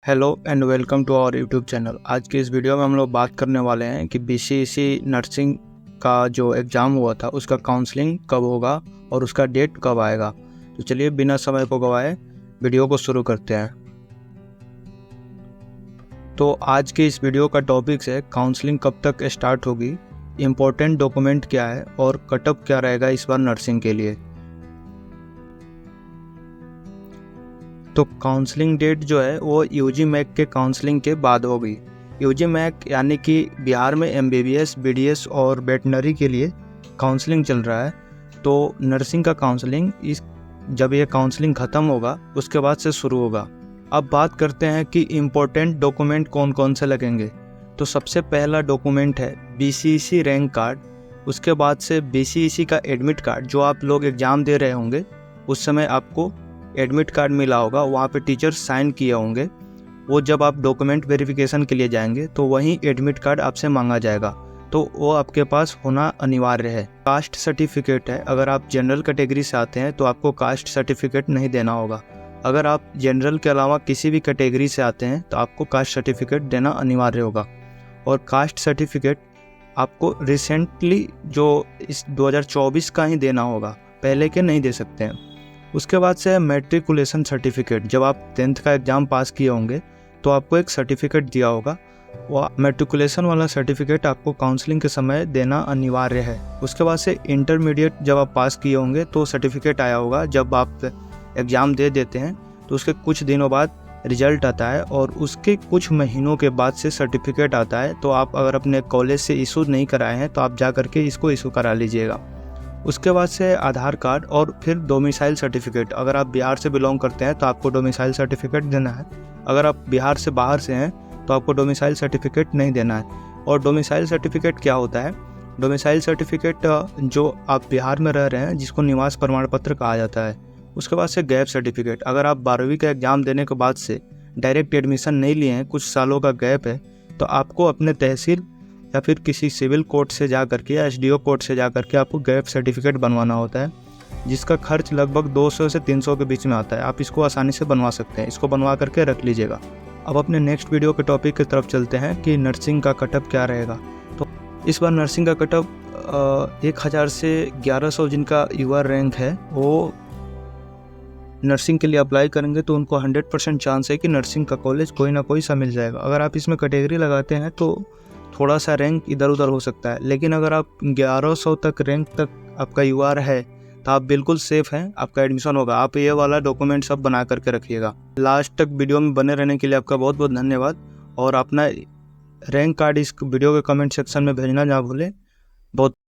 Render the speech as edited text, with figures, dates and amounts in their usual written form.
Hello and welcome to our YouTube channel. आज की इस वीडियो में हम लोग बात करने वाले हैं कि बीसीईसी नर्सिंग का जो एग्ज़ाम हुआ था उसका काउंसलिंग कब होगा और उसका डेट कब आएगा। तो चलिए बिना समय को गवाए वीडियो को शुरू करते हैं। तो आज की इस वीडियो का टॉपिक है काउंसलिंग कब तक स्टार्ट होगी, इम्पोर्टेंट डॉक्यूमेंट क्या है और कटअप क्या रहेगा इस बार नर्सिंग के लिए। तो काउंसलिंग डेट जो है वो यूजी मैक के काउंसलिंग के बाद होगी। यूजी मैक यानी कि बिहार में एमबीबीएस, बीडीएस और वेटनरी के लिए काउंसलिंग चल रहा है। तो नर्सिंग का काउंसलिंग जब ये काउंसलिंग ख़त्म होगा उसके बाद से शुरू होगा। अब बात करते हैं कि इम्पोर्टेंट डॉक्यूमेंट कौन कौन से लगेंगे। तो सबसे पहला डॉक्यूमेंट है बीसीईसी रैंक कार्ड। उसके बाद से बीसीईसी का एडमिट कार्ड, जो आप लोग एग्ज़ाम दे रहे होंगे उस समय आपको एडमिट कार्ड मिला होगा, वहाँ पे टीचर साइन किए होंगे। वो जब आप डॉक्यूमेंट वेरिफिकेशन के लिए जाएंगे तो वहीं एडमिट कार्ड आपसे मांगा जाएगा, तो वो आपके पास होना अनिवार्य है। कास्ट सर्टिफिकेट है, अगर आप जनरल कैटेगरी से आते हैं तो आपको कास्ट सर्टिफिकेट नहीं देना होगा। अगर आप जनरल के अलावा किसी भी कैटेगरी से आते हैं तो आपको कास्ट सर्टिफिकेट देना अनिवार्य होगा। और कास्ट सर्टिफिकेट आपको रिसेंटली जो इस 2024 का ही देना होगा, पहले के नहीं दे सकते हैं। उसके बाद से मैट्रिकुलेशन सर्टिफिकेट, जब आप 10th का एग्ज़ाम पास किए होंगे तो आपको एक सर्टिफिकेट दिया होगा। वो मैट्रिकुलेशन वाला सर्टिफिकेट आपको काउंसलिंग के समय देना अनिवार्य है। उसके बाद से इंटरमीडिएट जब आप पास किए होंगे तो सर्टिफिकेट आया होगा। जब आप एग्ज़ाम दे देते हैं तो उसके कुछ दिनों बाद रिजल्ट आता है और उसके कुछ महीनों के बाद से सर्टिफिकेट आता है। तो आप अगर अपने कॉलेज से इशू नहीं कराए हैं तो आप जा करके इसको इशू करा लीजिएगा। उसके बाद से आधार कार्ड और फिर डोमिसाइल सर्टिफिकेट। अगर आप बिहार से बिलोंग करते हैं तो आपको डोमिसाइल सर्टिफिकेट देना है। अगर आप बिहार से बाहर से हैं तो आपको डोमिसाइल सर्टिफिकेट नहीं देना है। और डोमिसाइल सर्टिफिकेट क्या होता है? डोमिसाइल सर्टिफिकेट जो आप बिहार में रह रहे हैं जिसको निवास प्रमाण पत्र कहा जाता है। उसके बाद से गैप सर्टिफिकेट, अगर आप 12वीं का एग्ज़ाम देने के बाद से डायरेक्ट एडमिशन नहीं लिए हैं, कुछ सालों का गैप है, तो आपको अपने तहसील या फिर किसी सिविल कोर्ट से जा करके या एसडीओ कोर्ट से जा करके आपको गैप सर्टिफिकेट बनवाना होता है, जिसका खर्च लगभग 200 से 300 के बीच में आता है। आप इसको आसानी से बनवा सकते हैं, इसको बनवा करके रख लीजिएगा। अब अपने नेक्स्ट वीडियो के टॉपिक की तरफ चलते हैं कि नर्सिंग का कटअप क्या रहेगा। तो इस बार नर्सिंग का कटअप 1000 से 1100 जिनका यूआर रैंक है वो नर्सिंग के लिए अप्लाई करेंगे तो उनको 100% चांस है कि नर्सिंग का कॉलेज कोई ना कोई सा मिल जाएगा। अगर आप इसमें कैटेगरी लगाते हैं तो थोड़ा सा रैंक इधर उधर हो सकता है, लेकिन अगर आप 1100 तक रैंक तक आपका यूआर है तो आप बिल्कुल सेफ हैं, आपका एडमिशन होगा। आप ये वाला डॉक्यूमेंट सब बना करके रखिएगा। लास्ट तक वीडियो में बने रहने के लिए आपका बहुत बहुत धन्यवाद। और अपना रैंक कार्ड इस वीडियो के कमेंट सेक्शन में भेजना ना भूलें। बहुत